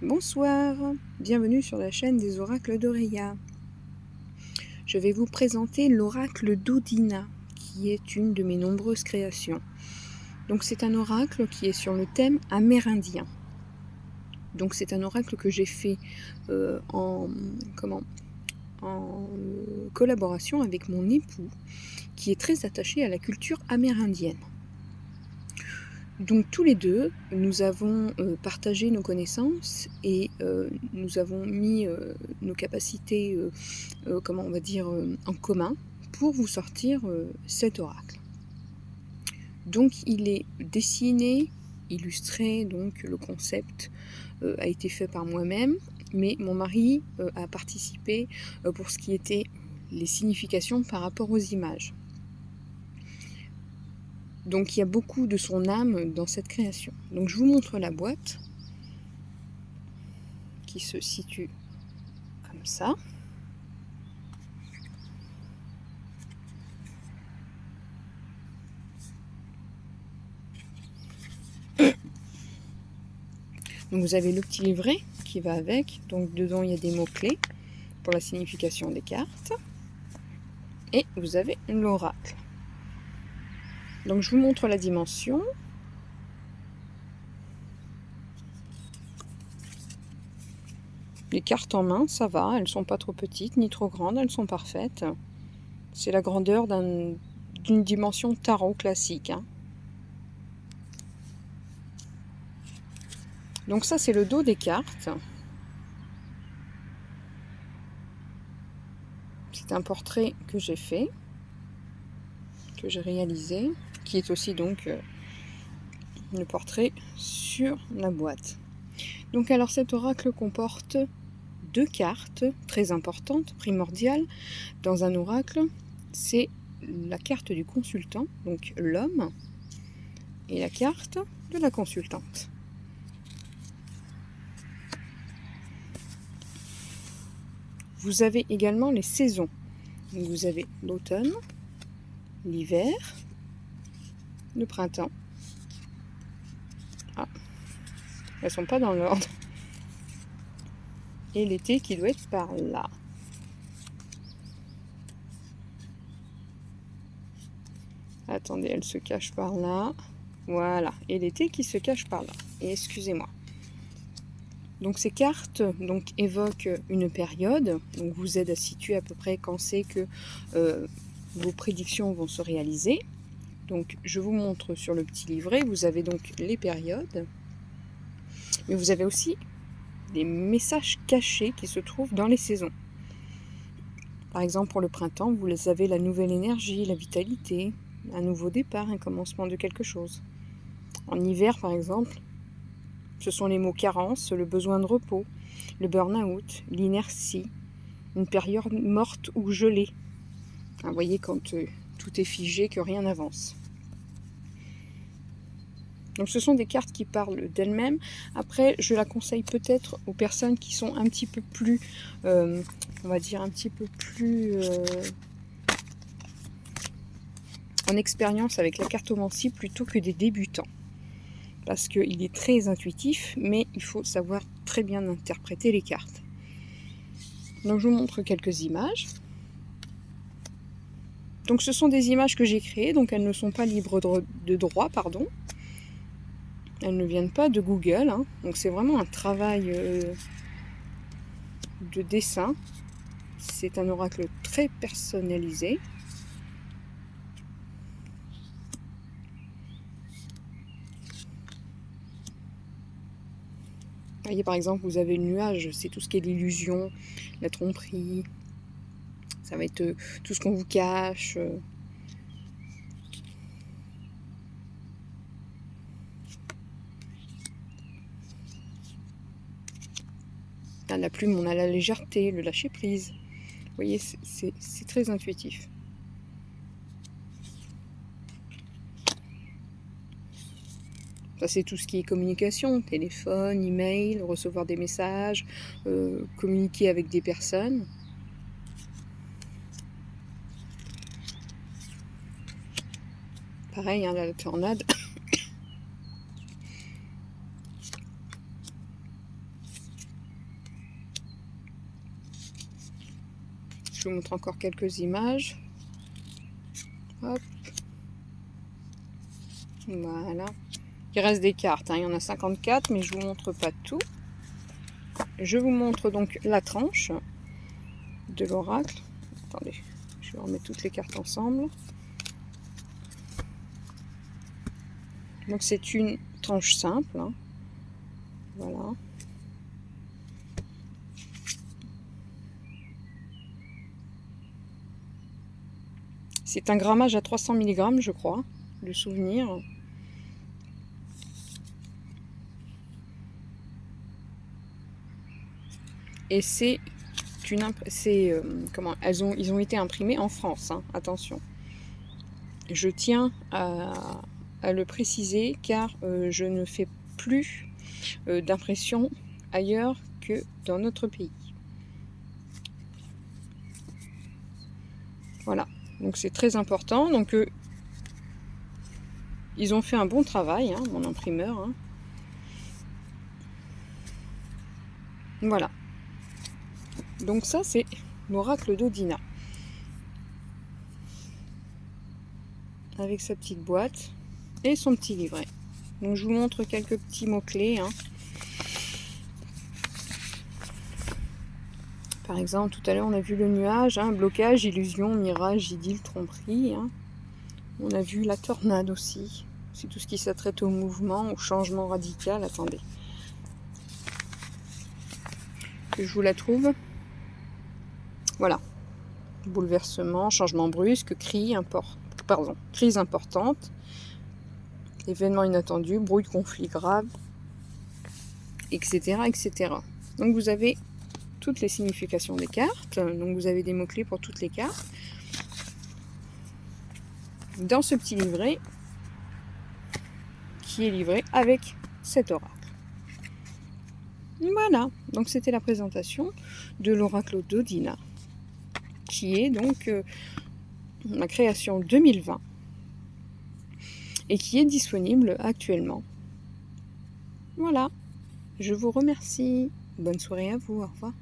Bonsoir, bienvenue sur la chaîne des oracles d'Auréa. Je vais vous présenter l'oracle d'Odina, qui est une de mes nombreuses créations. Donc c'est un oracle qui est sur le thème amérindien. Donc c'est un oracle que j'ai fait en collaboration avec mon époux, qui est très attaché à la culture amérindienne. Donc tous les deux, nous avons partagé nos connaissances et nous avons mis nos capacités, en commun pour vous sortir cet oracle. Donc il est dessiné, illustré, donc le concept a été fait par moi-même, mais mon mari a participé pour ce qui était les significations par rapport aux images. Donc il y a beaucoup de son âme dans cette création. Donc je vous montre la boîte qui se situe comme ça. Donc vous avez le petit livret qui va avec. Donc dedans il y a des mots-clés pour la signification des cartes. Et vous avez l'oracle. Donc je vous montre la dimension. Les cartes en main, ça va, elles sont pas trop petites ni trop grandes, elles sont parfaites. C'est la grandeur d'une dimension tarot classique. Donc ça c'est le dos des cartes. C'est un portrait que j'ai fait, que j'ai réalisé, qui est aussi donc le portrait sur la boîte. Donc alors cet oracle comporte deux cartes très importantes, primordiales dans un oracle. C'est la carte du consultant, donc l'homme, et la carte de la consultante. Vous avez également les saisons. Donc vous avez l'automne, l'hiver, le printemps. Ah, elles sont pas dans l'ordre. Et l'été qui doit être par là. Attendez, elle se cache par là. Voilà. Et l'été qui se cache par là. Et excusez-moi. Donc ces cartes évoquent une période, donc vous aident à situer à peu près quand c'est que vos prédictions vont se réaliser. Donc je vous montre sur le petit livret, vous avez donc les périodes, mais vous avez aussi des messages cachés qui se trouvent dans les saisons. Par exemple pour le printemps, vous avez la nouvelle énergie, la vitalité, un nouveau départ, un commencement de quelque chose. En hiver par exemple, ce sont les mots carence, le besoin de repos, le burn-out, l'inertie, une période morte ou gelée. Vous voyez, quand tout est figé, que rien n'avance. Donc ce sont des cartes qui parlent d'elles-mêmes. Après, je la conseille peut-être aux personnes qui sont un petit peu plus, en expérience avec la cartomancie plutôt que des débutants. Parce qu'il est très intuitif, mais il faut savoir très bien interpréter les cartes. Donc je vous montre quelques images. Donc ce sont des images que j'ai créées, donc elles ne sont pas libres de droit, pardon. Elles ne viennent pas de Google, donc c'est vraiment un travail de dessin. C'est un oracle très personnalisé. Vous voyez, par exemple, vous avez le nuage, c'est tout ce qui est l'illusion, la tromperie. Ça va être tout ce qu'on vous cache. À la plume, on a la légèreté, le lâcher-prise. Vous voyez, c'est très intuitif. Ça, c'est tout ce qui est communication, téléphone, email, recevoir des messages, communiquer avec des personnes. Pareil, la tornade. Je vous montre encore quelques images. Hop. Voilà. Il reste des cartes, hein. Il y en a 54, mais je vous montre pas tout. Je vous montre donc la tranche de l'oracle. Attendez, je vais remettre toutes les cartes ensemble. Donc c'est une tranche simple, hein. Voilà. C'est un grammage à 300 mg, je crois, de souvenir. Et c'est une comment ils ont été imprimés en France, hein, attention. Je tiens à le préciser car je ne fais plus d'impression ailleurs que dans notre pays. Voilà, donc c'est très important. Donc ils ont fait un bon travail, hein, mon imprimeur, hein. Voilà. Donc ça, c'est l'oracle d'Odina. Avec sa petite boîte et son petit livret. Donc je vous montre quelques petits mots-clés, hein. Par exemple, tout à l'heure, on a vu le nuage, hein, blocage, illusion, mirage, idylle, tromperie, hein. On a vu la tornade aussi. C'est tout ce qui s'attraite au mouvement, au changement radical. Attendez. Que je vous la trouve. Voilà. Bouleversement, changement brusque, crise importante, événement inattendu, bruit de conflit grave, etc., etc. Donc vous avez toutes les significations des cartes. Donc vous avez des mots-clés pour toutes les cartes. Dans ce petit livret qui est livré avec cet oracle. Voilà, donc c'était la présentation de l'oracle d'Odina, qui est donc ma création 2020 et qui est disponible actuellement. Voilà, je vous remercie. Bonne soirée à vous, au revoir.